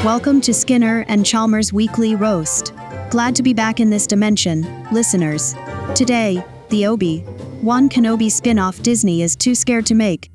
Welcome to Skinner and Chalmers' Weekly Roast. Glad to be back in this dimension, listeners. Today, the Obi-Wan Kenobi spinoff Disney is too scared to make.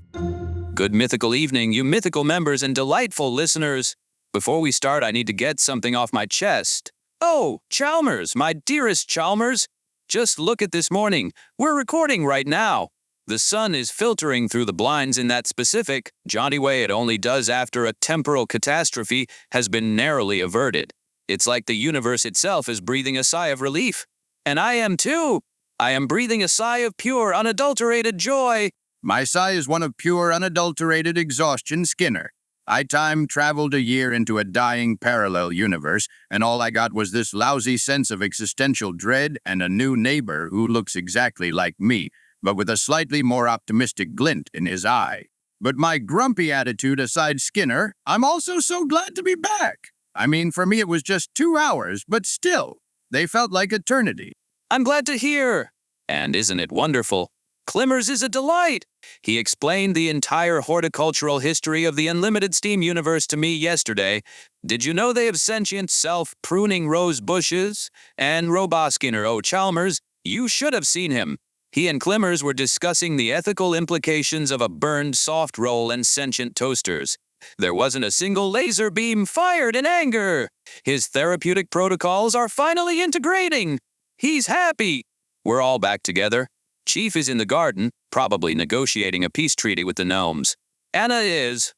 Good mythical evening, you mythical members and delightful listeners. Before we start, I need to get something off my chest. Oh, Chalmers, my dearest Chalmers. Just look at this morning. We're recording right now. The sun is filtering through the blinds in that specific, jaunty way it only does after a temporal catastrophe has been narrowly averted. It's like the universe itself is breathing a sigh of relief. And I am too. I am breathing a sigh of pure, unadulterated joy. My sigh is one of pure, unadulterated exhaustion, Skinner. I time-traveled a year into a dying parallel universe, and all I got was this lousy sense of existential dread and a new neighbor who looks exactly like me, but with a slightly more optimistic glint in his eye. But my grumpy attitude aside, Skinner, I'm also so glad to be back. I mean, for me it was just 2 hours, but still, they felt like eternity. I'm glad to hear. And isn't it wonderful? Chalmers is a delight. He explained the entire horticultural history of the unlimited steam universe to me yesterday. Did you know they have sentient self-pruning rose bushes? And Skinner, oh Chalmers, you should have seen him. He and Chalmers were discussing the ethical implications of a burned soft roll and sentient toasters. There wasn't a single laser beam fired in anger. His therapeutic protocols are finally integrating. He's happy. We're all back together. Chief is in the garden, probably negotiating a peace treaty with the gnomes. Anna is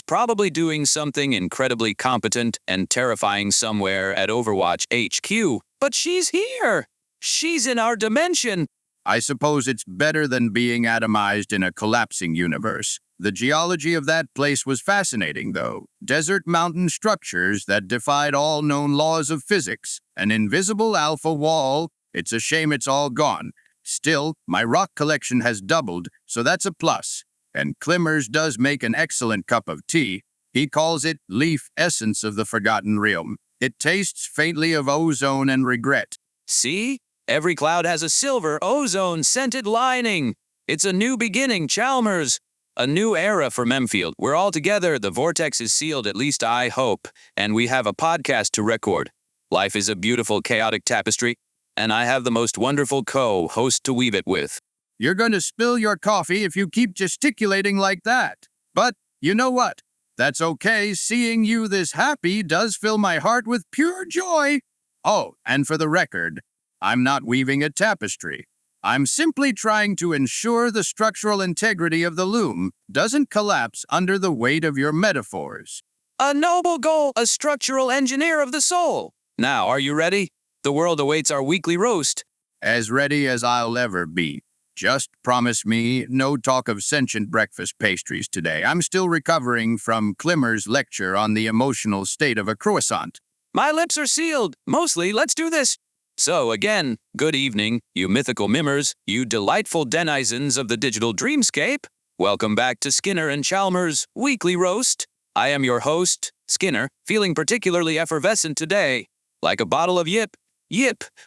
probably doing something incredibly competent and terrifying somewhere at Overwatch HQ. But she's here. She's in our dimension. I suppose it's better than being atomized in a collapsing universe. The geology of that place was fascinating, though. Desert mountain structures that defied all known laws of physics. An invisible alpha wall. It's a shame it's all gone. Still, my rock collection has doubled, so that's a plus. And Chalmers does make an excellent cup of tea. He calls it Leaf Essence of the Forgotten Realm. It tastes faintly of ozone and regret. See? Every cloud has a silver, ozone-scented lining. It's a new beginning, Chalmers. A new era for Memfield. We're all together. The vortex is sealed, at least I hope. And we have a podcast to record. Life is a beautiful, chaotic tapestry. And I have the most wonderful co-host to weave it with. You're going to spill your coffee if you keep gesticulating like that. But you know what? That's okay. Seeing you this happy does fill my heart with pure joy. Oh, and for the record, I'm not weaving a tapestry. I'm simply trying to ensure the structural integrity of the loom doesn't collapse under the weight of your metaphors. A noble goal, a structural engineer of the soul. Now, are you ready? The world awaits our weekly roast. As ready as I'll ever be. Just promise me no talk of sentient breakfast pastries today. I'm still recovering from Chalmers' lecture on the emotional state of a croissant. My lips are sealed. Mostly, let's do this. So again, good evening, you mythical mimmers, you delightful denizens of the digital dreamscape. Welcome back to Skinner and Chalmers' Weekly Roast. I am your host, Skinner, feeling particularly effervescent today. Like a bottle of yip,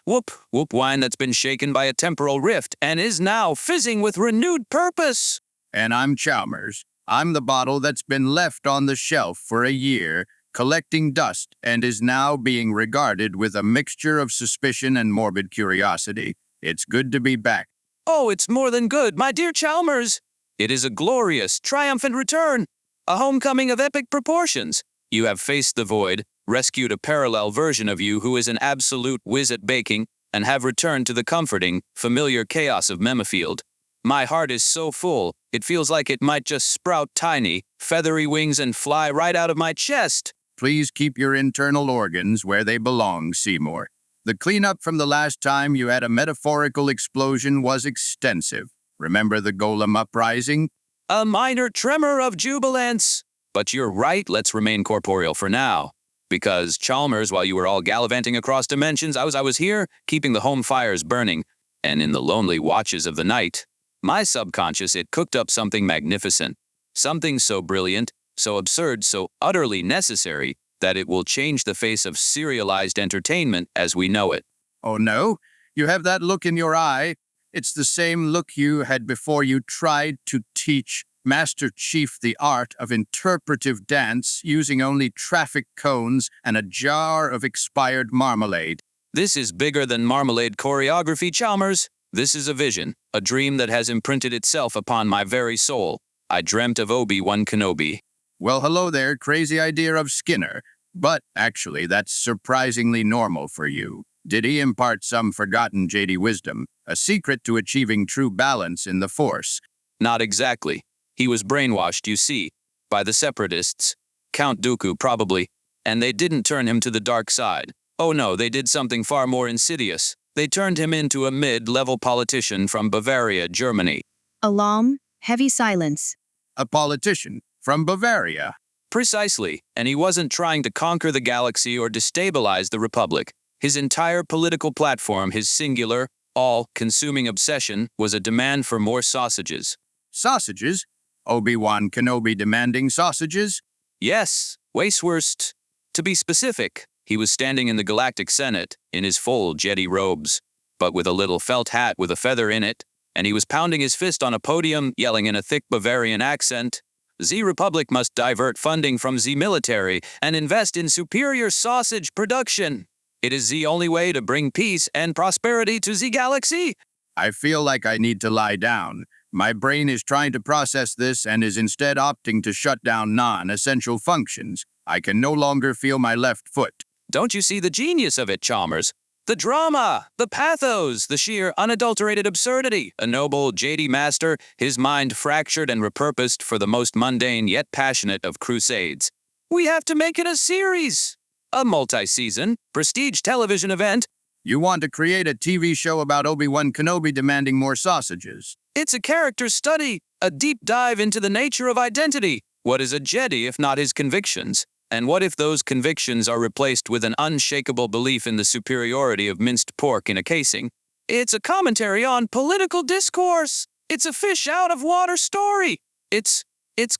whoop wine that's been shaken by a temporal rift and is now fizzing with renewed purpose. And I'm Chalmers. I'm the bottle that's been left on the shelf for a year, collecting dust, and is now being regarded with a mixture of suspicion and morbid curiosity. It's good to be back. Oh, it's more than good, my dear Chalmers. It is a glorious, triumphant return, a homecoming of epic proportions. You have faced the void, rescued a parallel version of you who is an absolute whiz at baking, and have returned to the comforting, familiar chaos of Memfield. My heart is so full, it feels like it might just sprout tiny, feathery wings and fly right out of my chest. Please keep your internal organs where they belong, Seymour. The cleanup from the last time you had a metaphorical explosion was extensive. Remember the golem uprising? A minor tremor of jubilance. But you're right, let's remain corporeal for now. Because Chalmers, while you were all gallivanting across dimensions, I was here, keeping the home fires burning. And in the lonely watches of the night, my subconscious, it cooked up something magnificent. Something so brilliant, so absurd, so utterly necessary, that it will change the face of serialized entertainment as we know it. Oh no, you have that look in your eye. It's the same look you had before you tried to teach Master Chief the art of interpretive dance using only traffic cones and a jar of expired marmalade. This is bigger than marmalade choreography, Chalmers. This is a vision, a dream that has imprinted itself upon my very soul. I dreamt of Obi-Wan Kenobi. Well, hello there, crazy idea of Skinner. But actually, that's surprisingly normal for you. Did he impart some forgotten Jedi wisdom, a secret to achieving true balance in the Force? Not exactly. He was brainwashed, you see, by the Separatists. Count Dooku, probably. And they didn't turn him to the dark side. Oh no, they did something far more insidious. They turned him into a mid-level politician from Bavaria, Germany. Alarm, heavy silence. A politician from Bavaria. Precisely, and he wasn't trying to conquer the galaxy or destabilize the Republic. His entire political platform, his singular, all-consuming obsession, was a demand for more sausages. Sausages? Obi-Wan Kenobi demanding sausages? Yes, Wasteworst. To be specific, he was standing in the Galactic Senate, in his full Jedi robes, but with a little felt hat with a feather in it, and he was pounding his fist on a podium, yelling in a thick Bavarian accent, "The Republic must divert funding from the military and invest in superior sausage production. It is the only way to bring peace and prosperity to the galaxy." I feel like I need to lie down. My brain is trying to process this and is instead opting to shut down non-essential functions. I can no longer feel my left foot. Don't you see the genius of it, Chalmers? The drama, the pathos, the sheer unadulterated absurdity. A noble Jedi master, his mind fractured and repurposed for the most mundane yet passionate of crusades. We have to make it a series. A multi-season, prestige television event. You want to create a TV show about Obi-Wan Kenobi demanding more sausages? It's a character study, a deep dive into the nature of identity. What is a Jedi if not his convictions? And what if those convictions are replaced with an unshakable belief in the superiority of minced pork in a casing? It's a commentary on political discourse. It's a fish-out-of-water story. It's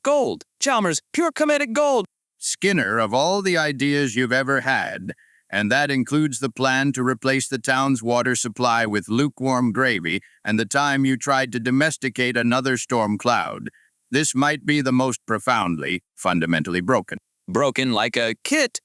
gold. Chalmers, pure comedic gold. Skinner, of all the ideas you've ever had, and that includes the plan to replace the town's water supply with lukewarm gravy and the time you tried to domesticate another storm cloud, this might be the most profoundly, fundamentally broken. Broken like a cat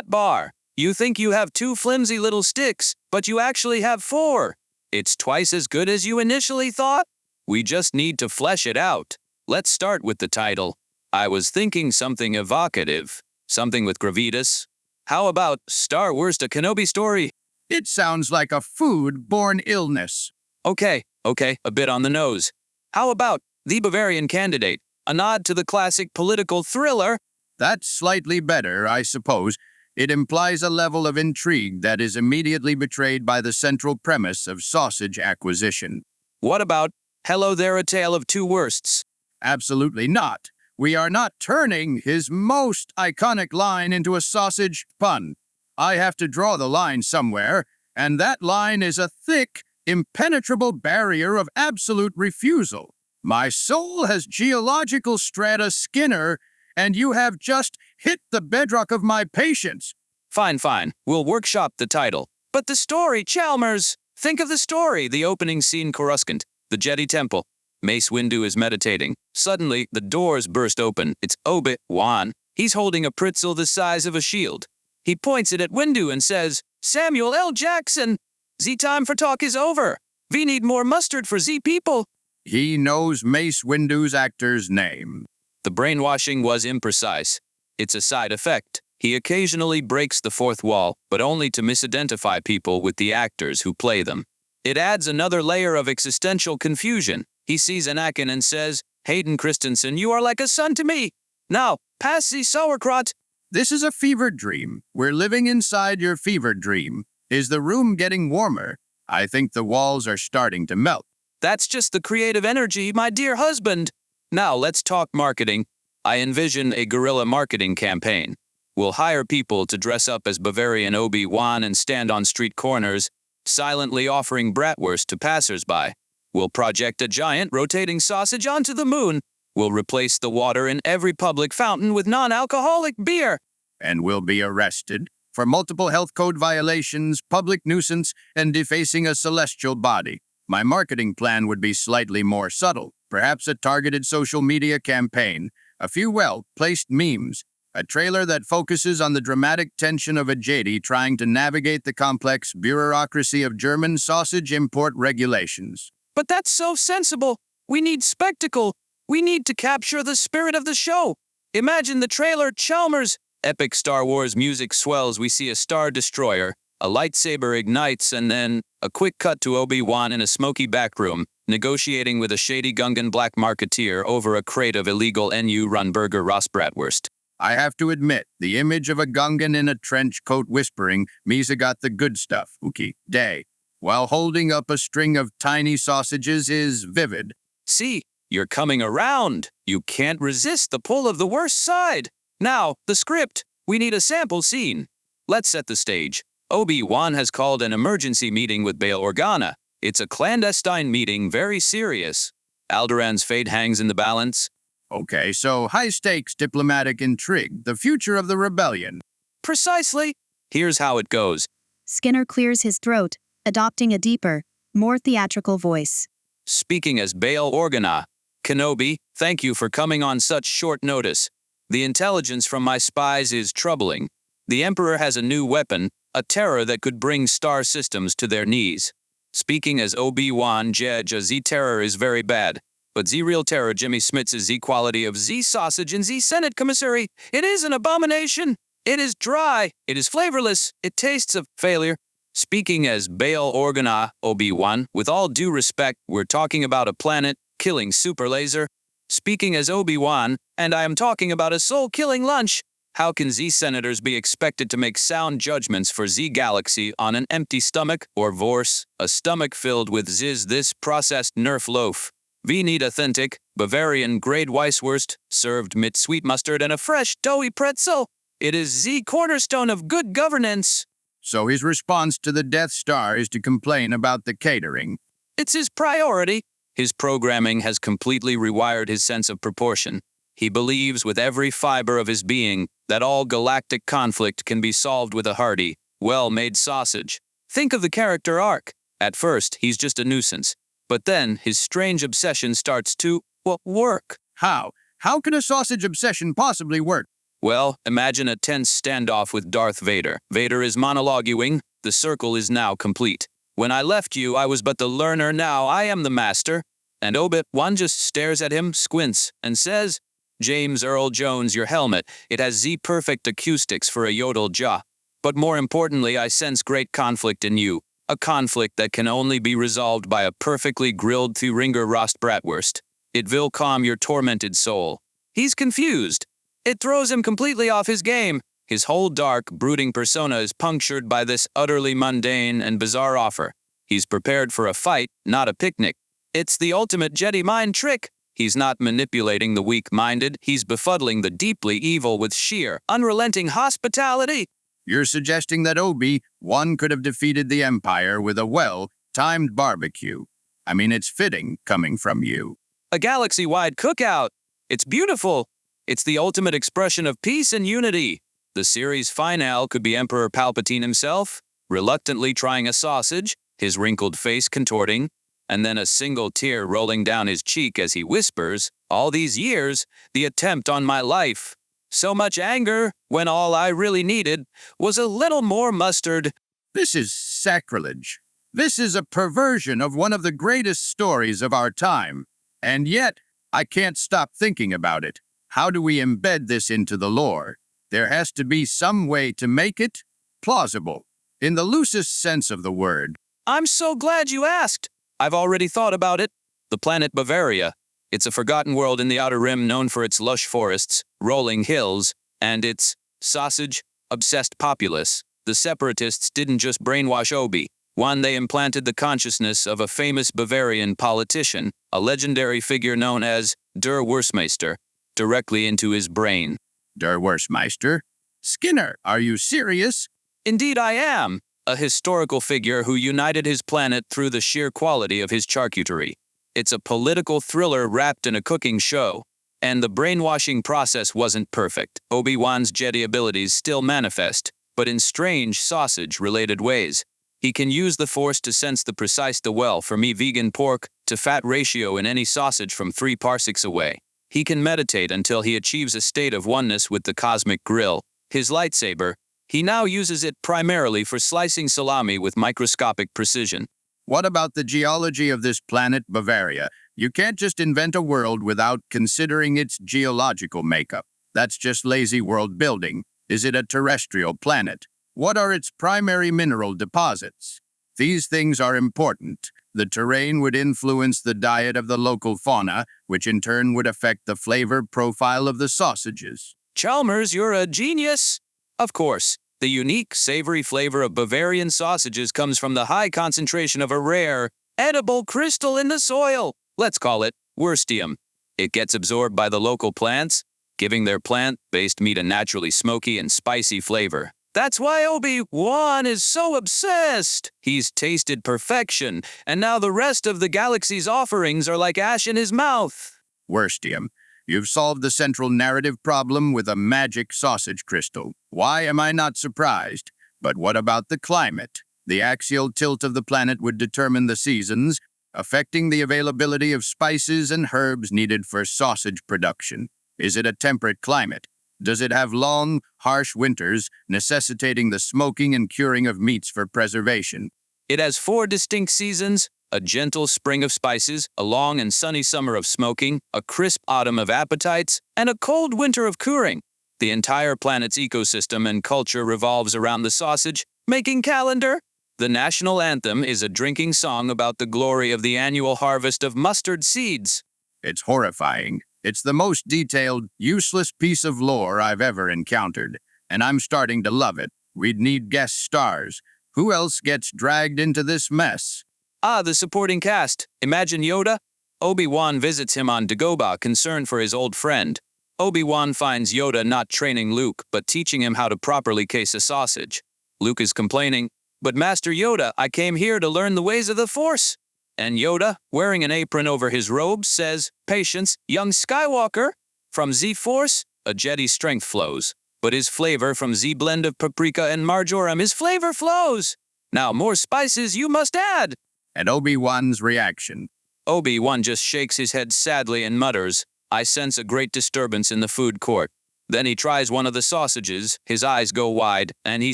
bar. You think you have 2 flimsy little sticks, but you actually have 4. It's twice as good as you initially thought. We just need to flesh it out. Let's start with the title. I was thinking something evocative, something with gravitas. How about Star Wars: A Kenobi Story? It sounds like a food-borne illness. Okay, a bit on the nose. How about The Bavarian Candidate, a nod to the classic political thriller? That's slightly better, I suppose. It implies a level of intrigue that is immediately betrayed by the central premise of sausage acquisition. What about Hello There, A Tale of Two Worsts? Absolutely not. We are not turning his most iconic line into a sausage pun. I have to draw the line somewhere, and that line is a thick, impenetrable barrier of absolute refusal. My soul has geological strata, Skinner, and you have just hit the bedrock of my patience. Fine. We'll workshop the title. But the story, Chalmers! Think of the story, the opening scene, Coruscant, the Jedi Temple. Mace Windu is meditating. Suddenly, the doors burst open. It's Obi-Wan. He's holding a Pritzel the size of a shield. He points it at Windu and says, "Samuel L. Jackson, Z time for talk is over. We need more mustard for Z people." He knows Mace Windu's actor's name. The brainwashing was imprecise. It's a side effect. He occasionally breaks the fourth wall, but only to misidentify people with the actors who play them. It adds another layer of existential confusion. He sees Anakin and says, "Hayden Christensen, you are like a son to me. Now, pass the sauerkraut." This is a fevered dream. We're living inside your fevered dream. Is the room getting warmer? I think the walls are starting to melt. That's just the creative energy, my dear husband. Now, let's talk marketing. I envision a guerrilla marketing campaign. We'll hire people to dress up as Bavarian Obi-Wan and stand on street corners, silently offering bratwurst to passersby. We'll project a giant rotating sausage onto the moon. We'll replace the water in every public fountain with non-alcoholic beer. And we'll be arrested for multiple health code violations, public nuisance, and defacing a celestial body. My marketing plan would be slightly more subtle. Perhaps a targeted social media campaign, a few well-placed memes, a trailer that focuses on the dramatic tension of a Jedi trying to navigate the complex bureaucracy of German sausage import regulations. But that's so sensible. We need spectacle. We need to capture the spirit of the show. Imagine the trailer, Chalmers. Epic Star Wars music swells. We see a Star Destroyer. A lightsaber ignites, and then a quick cut to Obi-Wan in a smoky backroom, negotiating with a shady Gungan black marketeer over a crate of illegal NU-run burger Rostbratwurst. I have to admit, the image of a Gungan in a trench coat whispering, "Misa got the good stuff, Uki, day," while holding up a string of tiny sausages is vivid. See, you're coming around. You can't resist the pull of the worst side. Now, the script. We need a sample scene. Let's set the stage. Obi-Wan has called an emergency meeting with Bail Organa. It's a clandestine meeting, very serious. Alderaan's fate hangs in the balance. Okay, so high-stakes diplomatic intrigue, the future of the rebellion. Precisely. Here's how it goes. Skinner clears his throat, adopting a deeper, more theatrical voice. Speaking as Bail Organa, Kenobi, thank you for coming on such short notice. The intelligence from my spies is troubling. The Emperor has a new weapon, a terror that could bring star systems to their knees. Speaking as Obi-Wan, Jedge, a Z-terror is very bad. But Z-real terror Jimmy Smits' Z-quality of Z-sausage and Z-Senate commissary, it is an abomination. It is dry. It is flavorless. It tastes of failure. Speaking as Bail Organa, Obi-Wan, with all due respect, we're talking about a planet-killing super laser. Speaking as Obi-Wan, and I am talking about a soul-killing lunch. How can Z-senators be expected to make sound judgments for Z-galaxy on an empty stomach, or worse, a stomach filled with this processed Nerf loaf? We need authentic, Bavarian-grade Weisswurst, served mit sweet mustard and a fresh, doughy pretzel. It is the cornerstone of good governance. So his response to the Death Star is to complain about the catering. It's his priority. His programming has completely rewired his sense of proportion. He believes with every fiber of his being that all galactic conflict can be solved with a hearty, well-made sausage. Think of the character arc. At first, he's just a nuisance. But then, his strange obsession starts to, work. How? How can a sausage obsession possibly work? Well, imagine a tense standoff with Darth Vader. Vader is monologuing. The circle is now complete. When I left you, I was but the learner. Now I am the master. And Obi-Wan just stares at him, squints, and says, James Earl Jones, your helmet. It has Z-perfect acoustics for a yodel jaw. But more importantly, I sense great conflict in you. A conflict that can only be resolved by a perfectly grilled Thüringer Rostbratwurst. It will calm your tormented soul. He's confused. It throws him completely off his game. His whole dark, brooding persona is punctured by this utterly mundane and bizarre offer. He's prepared for a fight, not a picnic. It's the ultimate Jedi mind trick. He's not manipulating the weak-minded. He's befuddling the deeply evil with sheer, unrelenting hospitality. You're suggesting that Obi-Wan could have defeated the Empire with a well-timed barbecue. I mean, it's fitting coming from you. A galaxy-wide cookout. It's beautiful. It's the ultimate expression of peace and unity. The series finale could be Emperor Palpatine himself, reluctantly trying a sausage, his wrinkled face contorting, and then a single tear rolling down his cheek as he whispers, all these years, the attempt on my life. So much anger, when all I really needed was a little more mustard. This is sacrilege. This is a perversion of one of the greatest stories of our time. And yet, I can't stop thinking about it. How do we embed this into the lore? There has to be some way to make it plausible, in the loosest sense of the word. I'm so glad you asked. I've already thought about it. The planet Bavaria. It's a forgotten world in the Outer Rim known for its lush forests, rolling hills, and its sausage-obsessed populace. The separatists didn't just brainwash Obi-Wan, they implanted the consciousness of a famous Bavarian politician, a legendary figure known as Der Wurstmeister, directly into his brain. Der Wurstmeister? Skinner, are you serious? Indeed I am. A historical figure who united his planet through the sheer quality of his charcuterie. It's a political thriller wrapped in a cooking show. And the brainwashing process wasn't perfect. Obi-Wan's Jedi abilities still manifest, but in strange sausage-related ways. He can use the Force to sense the precise the well for me vegan pork to fat ratio in any sausage from 3 parsecs away. He can meditate until he achieves a state of oneness with the cosmic grill. His lightsaber, he now uses it primarily for slicing salami with microscopic precision. What about the geology of this planet Bavaria? You can't just invent a world without considering its geological makeup. That's just lazy world building. Is it a terrestrial planet? What are its primary mineral deposits? These things are important. The terrain would influence the diet of the local fauna, which in turn would affect the flavor profile of the sausages. Chalmers, you're a genius! Of course, the unique, savory flavor of Bavarian sausages comes from the high concentration of a rare, edible crystal in the soil. Let's call it wurstium. It gets absorbed by the local plants, giving their plant-based meat a naturally smoky and spicy flavor. That's why Obi-Wan is so obsessed. He's tasted perfection, and now the rest of the galaxy's offerings are like ash in his mouth. Wurstium. You've solved the central narrative problem with a magic sausage crystal. Why am I not surprised? But what about the climate? The axial tilt of the planet would determine the seasons, affecting the availability of spices and herbs needed for sausage production. Is it a temperate climate? Does it have long, harsh winters, necessitating the smoking and curing of meats for preservation? It has 4 distinct seasons: a gentle spring of spices, a long and sunny summer of smoking, a crisp autumn of appetites, and a cold winter of curing. The entire planet's ecosystem and culture revolves around the sausage-making calendar. The national anthem is a drinking song about the glory of the annual harvest of mustard seeds. It's horrifying. It's the most detailed, useless piece of lore I've ever encountered, and I'm starting to love it. We'd need guest stars. Who else gets dragged into this mess? The supporting cast. Imagine Yoda. Obi-Wan visits him on Dagobah, concerned for his old friend. Obi-Wan finds Yoda not training Luke, but teaching him how to properly case a sausage. Luke is complaining, "But Master Yoda, I came here to learn the ways of the Force." And Yoda, wearing an apron over his robes, says, "Patience, young Skywalker. From Z-Force, a Jedi strength flows. But his flavor from Z-blend of paprika and marjoram, his flavor flows. Now more spices you must add." And Obi-Wan's reaction. Obi-Wan just shakes his head sadly and mutters, "I sense a great disturbance in the food court." Then he tries one of the sausages, his eyes go wide, and he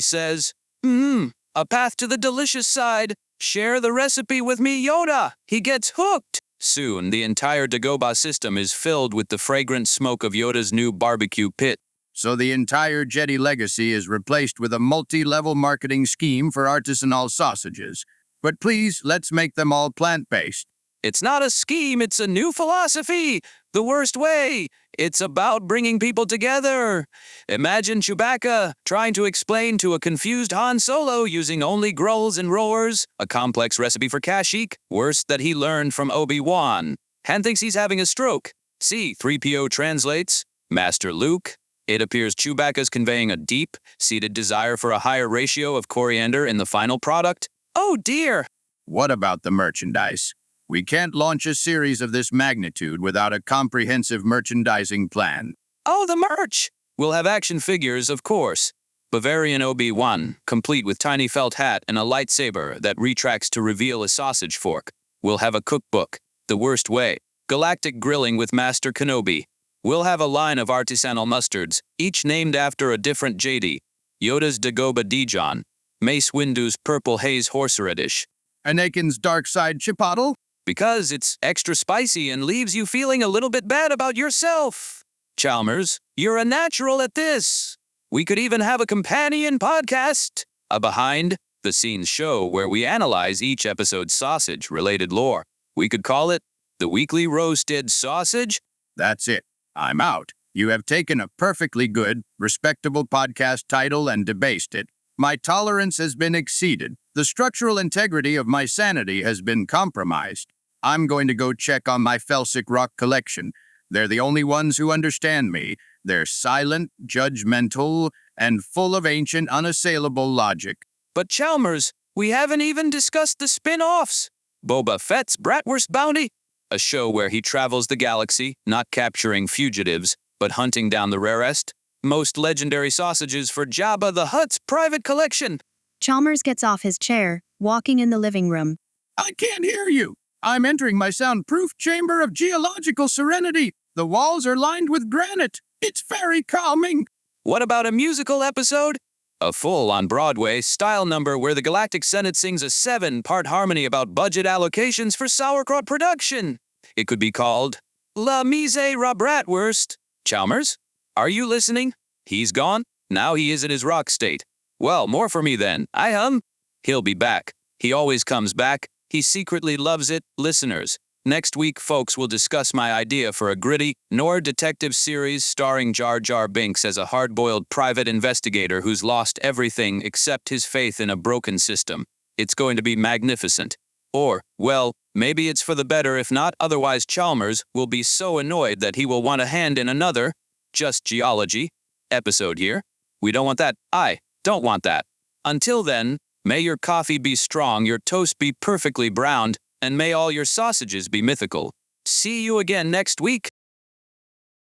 says, "A path to the delicious side. Share the recipe with me, Yoda." He gets hooked. Soon, the entire Dagobah system is filled with the fragrant smoke of Yoda's new barbecue pit. So the entire Jedi legacy is replaced with a multi-level marketing scheme for artisanal sausages. But please, let's make them all plant-based. It's not a scheme, it's a new philosophy. The worst way. It's about bringing people together. Imagine Chewbacca trying to explain to a confused Han Solo using only growls and roars, a complex recipe for Kashyyyk, worse that he learned from Obi-Wan. Han thinks he's having a stroke. See, 3PO translates, "Master Luke." It appears Chewbacca's conveying a deep-seated desire for a higher ratio of coriander in the final product. Oh dear! What about the merchandise? We can't launch a series of this magnitude without a comprehensive merchandising plan. Oh, the merch! We'll have action figures, of course. Bavarian Obi-Wan, complete with tiny felt hat and a lightsaber that retracts to reveal a sausage fork. We'll have a cookbook, The Worst Way, galactic grilling with Master Kenobi. We'll have a line of artisanal mustards, each named after a different JD. Yoda's Dagobah Dijon, Mace Windu's Purple Haze Horseradish. Anakin's Dark Side Chipotle? Because it's extra spicy and leaves you feeling a little bit bad about yourself. Chalmers, you're a natural at this. We could even have a companion podcast, a behind-the-scenes show where we analyze each episode's sausage-related lore. We could call it The Weekly Roasted Sausage. That's it. I'm out. You have taken a perfectly good, respectable podcast title and debased it. My tolerance has been exceeded. The structural integrity of my sanity has been compromised. I'm going to go check on my Felsic rock collection. They're the only ones who understand me. They're silent, judgmental, and full of ancient, unassailable logic. But Chalmers, we haven't even discussed the spin-offs. Boba Fett's Bratwurst Bounty, a show where he travels the galaxy, not capturing fugitives, but hunting down the rarest, most legendary sausages for Jabba the Hutt's private collection. Chalmers gets off his chair, walking in the living room. I can't hear you. I'm entering my soundproof chamber of geological serenity. The walls are lined with granite. It's very calming. What about a musical episode? A full-on-Broadway style number where the Galactic Senate sings a 7-part harmony about budget allocations for sauerkraut production. It could be called La Mise Bratwurst. Chalmers, are you listening? He's gone? Now he is in his rock state. Well, more for me then. I hum. He'll be back. He always comes back. He secretly loves it. Listeners, next week folks will discuss my idea for a gritty noir detective series starring Jar Jar Binks as a hard-boiled private investigator who's lost everything except his faith in a broken system. It's going to be magnificent. Or, well, maybe it's for the better if not, otherwise Chalmers will be so annoyed that he will want a hand in another, just geology, episode here. We don't want that. I don't want that. Until then, may your coffee be strong, your toast be perfectly browned, and may all your sausages be mythical. See you again next week.